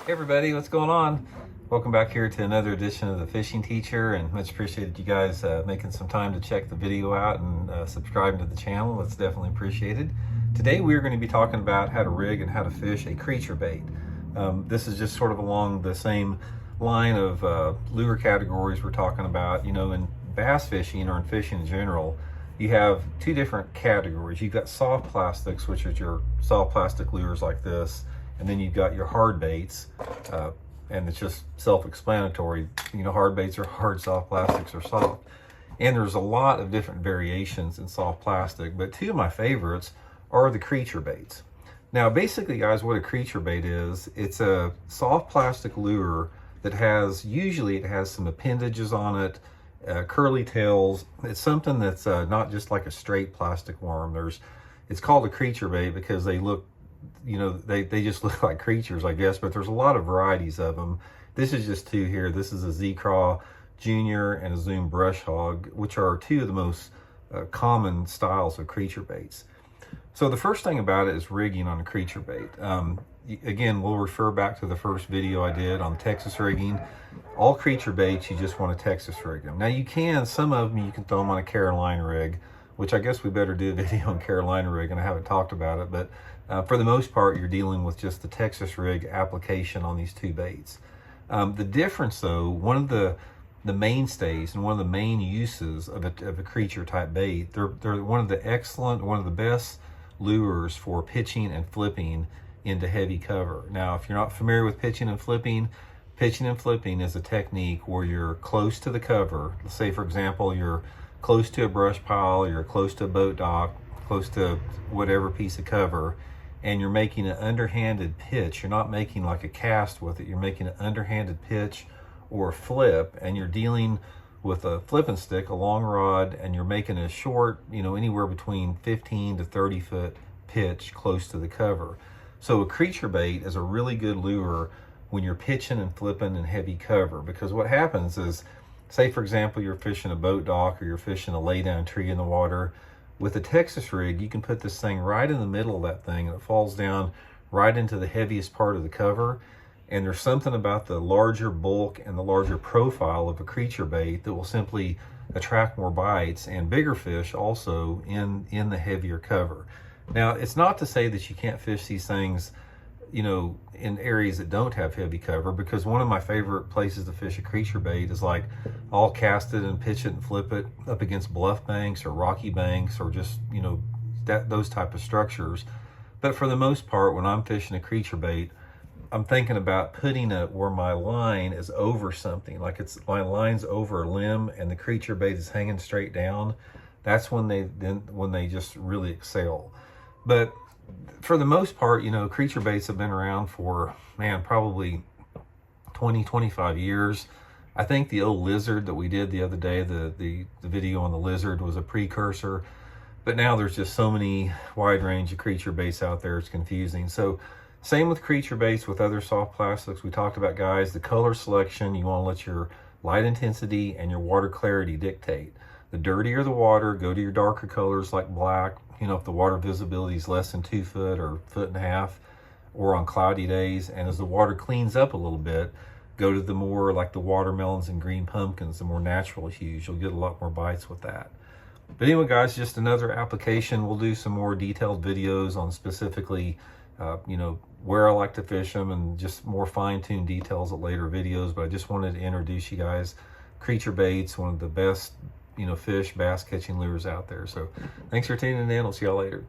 Hey everybody, what's going on? Welcome back here to another edition of The Fishing Teacher, and much appreciated you guys making some time to check the video out and subscribing to the channel. It's definitely appreciated. Today we're going to be talking about how to rig and how to fish a creature bait. This is just sort of along the same line of lure categories we're talking about. You know, in bass fishing or in fishing in general, you have two different categories. You've got soft plastics, which is your soft plastic lures like this, and then you've got your hard baits, and it's just self-explanatory. You know, hard baits are hard, soft plastics are soft. And there's a lot of different variations in soft plastic, but two of my favorites are the creature baits. Now, basically, guys, what a creature bait is, it's a soft plastic lure that usually it has some appendages on it, curly tails. It's something that's not just like a straight plastic worm. It's called a creature bait because they look, you know, they just look like creatures, I guess, but there's a lot of varieties of them. This is just two here. This is a Z-Craw Junior and a Zoom Brush Hog, which are two of the most common styles of creature baits. So the first thing about it is rigging on a creature bait. Again, we'll refer back to the first video I did on Texas rigging. All creature baits, you just want to Texas rig them. Now some of them you can throw them on a Carolina rig, which I guess we better do a video on Carolina rig, and I haven't talked about it, but for the most part, you're dealing with just the Texas rig application on these two baits. The difference though, one of the mainstays and one of the main uses of a creature type bait, they're one of the best lures for pitching and flipping into heavy cover. Now, if you're not familiar with pitching and flipping is a technique where you're close to the cover. Let's say, for example, you're close to a brush pile, you're close to a boat dock, close to whatever piece of cover, and you're making an underhanded pitch. You're not making like a cast with it. You're making an underhanded pitch or a flip, and you're dealing with a flipping stick, a long rod, and you're making a short, you know, anywhere between 15 to 30 foot pitch close to the cover. So a creature bait is a really good lure when you're pitching and flipping in heavy cover, because what happens is, say for example, you're fishing a boat dock or you're fishing a laydown tree in the water. With a Texas rig, you can put this thing right in the middle of that thing, and it falls down right into the heaviest part of the cover. And there's something about the larger bulk and the larger profile of a creature bait that will simply attract more bites and bigger fish also in the heavier cover. Now, it's not to say that you can't fish these things, you know, in areas that don't have heavy cover, because one of my favorite places to fish a creature bait is like I'll cast it and pitch it and flip it up against bluff banks or rocky banks or just, you know, those type of structures. But for the most part, when I'm fishing a creature bait, I'm thinking about putting it where my line is over something, like my line's over a limb and the creature bait is hanging straight down. That's when they just really excel. But for the most part, you know, creature baits have been around for, man, probably 20, 25 years. I think the old lizard that we did the other day, the video on the lizard, was a precursor. But now there's just so many wide range of creature baits out there, it's confusing. So same with creature baits with other soft plastics. We talked about, guys, the color selection. You want to let your light intensity and your water clarity dictate. The dirtier the water, go to your darker colors like black. You know, if the water visibility is less than 2 foot or 1.5 feet, or on cloudy days. And as the water cleans up a little bit, go to the more like the watermelons and green pumpkins, the more natural hues. You'll get a lot more bites with that. But anyway, guys, just another application. We'll do some more detailed videos on specifically, you know, where I like to fish them and just more fine-tuned details at later videos. But I just wanted to introduce you guys creature baits, one of the best, you know, fish bass catching lures out there. So thanks for tuning in. I'll see y'all later.